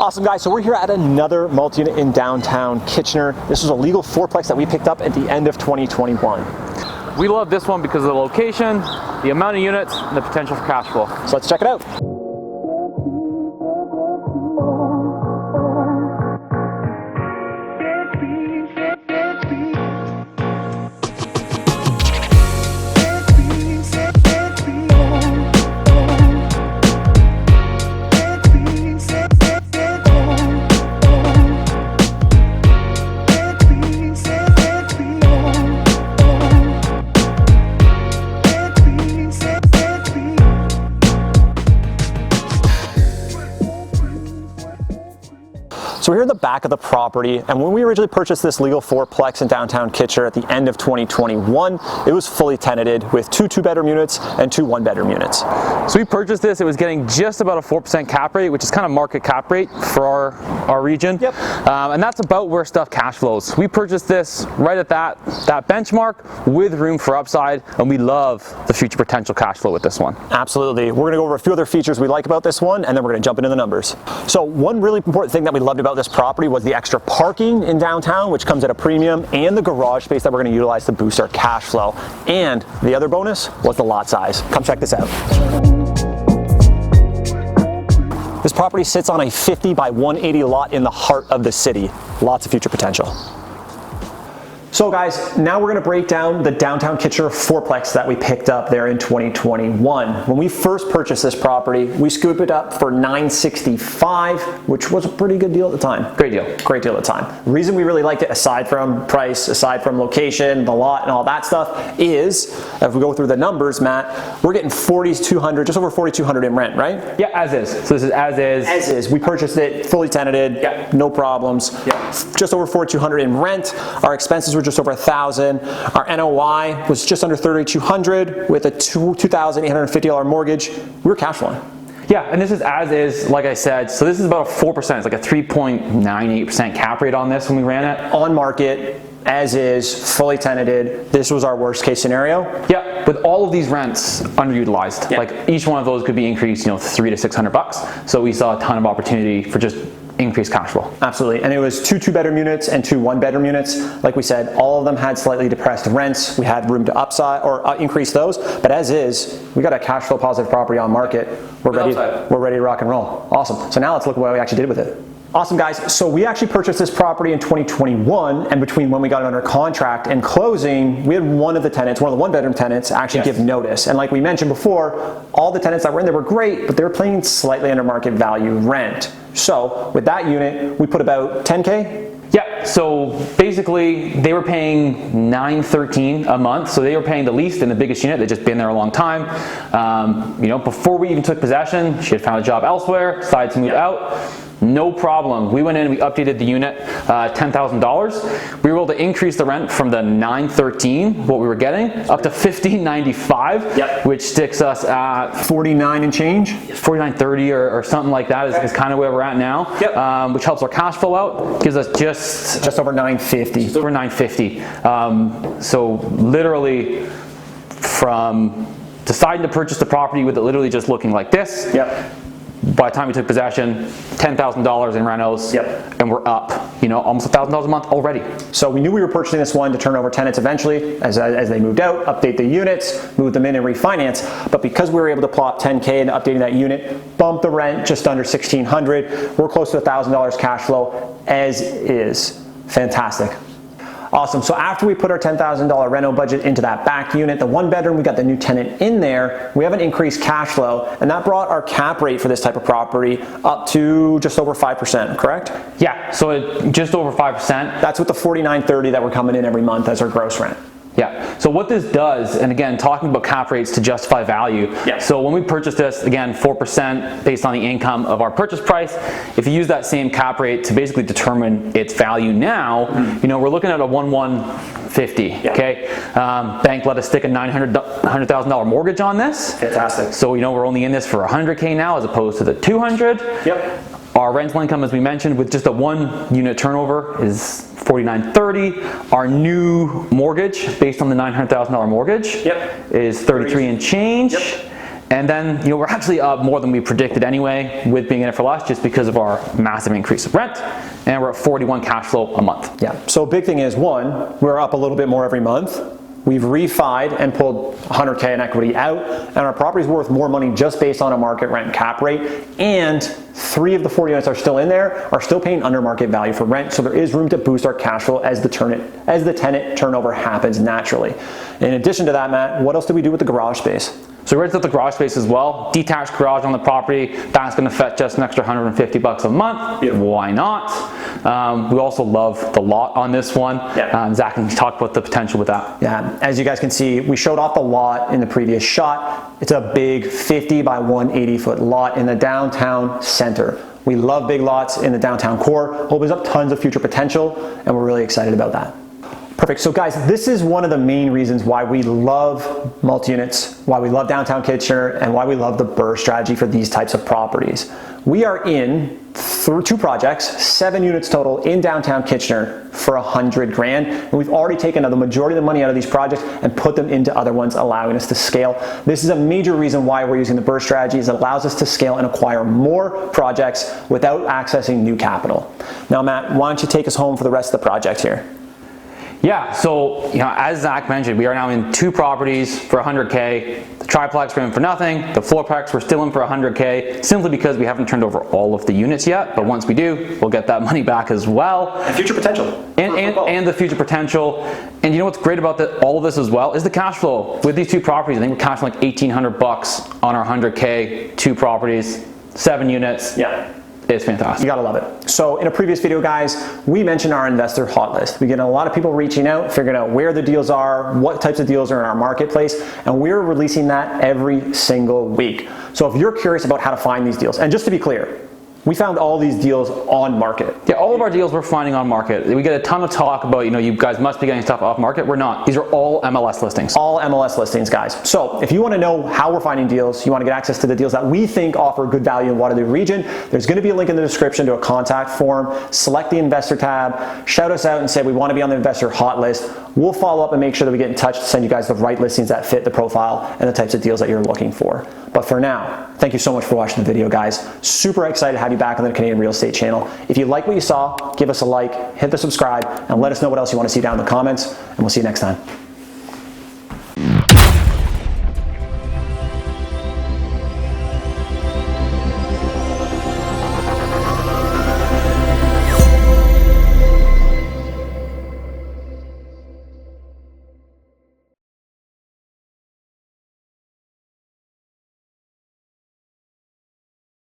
Awesome, guys. So we're here at another multi-unit in downtown Kitchener. This was a legal fourplex that we picked up at the end of 2021. We love this one because of the location, the amount of units, and the potential for cash flow. So let's check it out. So we're here in the back of the property, and when we originally purchased this legal fourplex in downtown Kitchener at the end of 2021, it was fully tenanted with two two-bedroom units and two one-bedroom units. So we purchased this, it was getting just about a 4% cap rate, which is kind of market cap rate for our region. Yep. And that's about where stuff cash flows. We purchased this right at that benchmark with room for upside, and we love the future potential cash flow with this one. Absolutely. We're going to go over a few other features we like about this one, and then we're going to jump into the numbers. So one really important thing that we loved about this property was the extra parking in downtown, which comes at a premium, and the garage space that we're going to utilize to boost our cash flow. And the other bonus was the lot size. Come check this out. This property sits on a 50 by 180 lot in the heart of the city. Lots of future potential. So guys, now we're going to break down the downtown Kitchener fourplex that we picked up there in 2021. When we first purchased this property, we scooped it up for $965, which was a pretty good deal at the time. Great deal. Great deal at the time. The reason we really liked it, aside from price, aside from location, the lot, and all that stuff, is, if we go through the numbers, Matt, we're getting $4,200, just over $4,200 in rent, right? Yeah, as is. So this is as is. As is. We purchased it fully tenanted, yeah. No problems. Yeah. Just over $4,200 in rent. Our expenses were just over $1,000. Our NOI was just under $3,200 with a $2,850 mortgage. We were cash flowing. Yeah, and this is as is, like I said, so this is about a 4%, it's like a 3.98% cap rate on this when we ran it. On market, as is, fully tenanted. This was our worst case scenario. Yeah, with all of these rents underutilized. Yeah. Like each one of those could be increased, $300 to $600. So we saw a ton of opportunity for just increased cash flow. Absolutely, and it was two two-bedroom units and two one-bedroom units. Like we said, all of them had slightly depressed rents. We had room to upside or increase those, but as is, we got a cash flow positive property on market. We're ready to rock and roll. Awesome. So now let's look at what we actually did with it. Awesome, guys. So we actually purchased this property in 2021, and between when we got it under contract and closing, we had one of the tenants, one of the one-bedroom tenants, actually give notice. And like we mentioned before, all the tenants that were in there were great, but they were paying slightly under market value rent. So with that unit, we put about 10K. Yeah, so basically they were paying $913 a month, so they were paying the least in the biggest unit. They'd just been there a long time. Before we even took possession, she had found a job elsewhere, decided to move out. No problem. We went in and we updated the unit, $10,000. We were able to increase the rent from the $913, what we were getting, up to $1,595, which sticks us at 49 and change. $4,930 or something like that is kind of where we're at now, which helps our cash flow out, gives us just over $950. Just over $950. So literally from deciding to purchase the property with it literally just looking like this, by the time we took possession, $10,000 in renos, and we're up, almost $1,000 a month already. So we knew we were purchasing this one to turn over tenants eventually as they moved out, update the units, move them in and refinance. But because we were able to plop 10K into updating that unit, bump the rent just under $1,600, we're close to $1,000 cash flow as is. Fantastic. Awesome. So after we put our $10,000 reno budget into that back unit, the one bedroom, we got the new tenant in there, we have an increased cash flow, and that brought our cap rate for this type of property up to just over 5%, correct? Yeah, so just over 5%. That's with the $49.30 that we're coming in every month as our gross rent. Yeah, so what this does, and again, talking about cap rates to justify value, so when we purchased this, again, 4% based on the income of our purchase price, if you use that same cap rate to basically determine its value now, we're looking at a 1,150, okay? Bank let us stick a $900,000 mortgage on this. Fantastic. So, we're only in this for 100K now as opposed to the 200. Our rental income, as we mentioned, with just a one unit turnover is $49.30. Our new mortgage, based on the $900,000 mortgage, is $33 and change. And then, we're actually up more than we predicted anyway with being in it for less, just because of our massive increase of rent, and we're at 41 cash flow a month. Yeah, so big thing is, one, we're up a little bit more every month. We've refied and pulled 100K in equity out, and our property's worth more money just based on a market rent cap rate, and 3 of the 4 units are still in there, are still paying under market value for rent, so there is room to boost our cash flow as the tenant turnover happens naturally. In addition to that, Matt, what else did we do with the garage space? So we rented out the garage space as well. Detached garage on the property. That's going to fetch us an extra $150 a month. Yeah. Why not? We also love the lot on this one. Yeah. Zach can talk about the potential with that. Yeah, as you guys can see, we showed off the lot in the previous shot. It's a big 50 by 180 foot lot in the downtown center. We love big lots in the downtown core. Opens up tons of future potential, and we're really excited about that. Perfect. So guys, this is one of the main reasons why we love multi-units, why we love downtown Kitchener, and why we love the BRRRR strategy for these types of properties. We are in through 2 projects, 7 units total in downtown Kitchener for 100 grand. And we've already taken the majority of the money out of these projects and put them into other ones, allowing us to scale. This is a major reason why we're using the BRRRR strategy, is it allows us to scale and acquire more projects without accessing new capital. Now, Matt, why don't you take us home for the rest of the project here? Yeah, so as Zach mentioned, we are now in 2 properties for 100K. The triplex we're in for nothing. The fourplex we're still in for 100K, simply because we haven't turned over all of the units yet. But once we do, we'll get that money back as well. And future potential. And the future potential. And what's great about all of this as well is the cash flow. With these 2 properties, I think we're cashing like $1,800 on our 100K, 2 properties, 7 units. Yeah. It's fantastic. You gotta love it. So in a previous video, guys, we mentioned our investor hot list. We get a lot of people reaching out, figuring out where the deals are, what types of deals are in our marketplace, and we're releasing that every single week. So if you're curious about how to find these deals, and just to be clear, we found all these deals on market. Yeah, all of our deals we're finding on market. We get a ton of talk about, you guys must be getting stuff off market. We're not. These are all MLS listings. All MLS listings, guys. So if you want to know how we're finding deals, you want to get access to the deals that we think offer good value in Waterloo Region, there's going to be a link in the description to a contact form. Select the investor tab, shout us out and say we want to be on the investor hot list. We'll follow up and make sure that we get in touch to send you guys the right listings that fit the profile and the types of deals that you're looking for. But for now, thank you so much for watching the video, guys. Super excited to have you back on the Canadian Real Estate channel. If you like what you saw, give us a like, hit the subscribe, and let us know what else you want to see down in the comments, and we'll see you next time.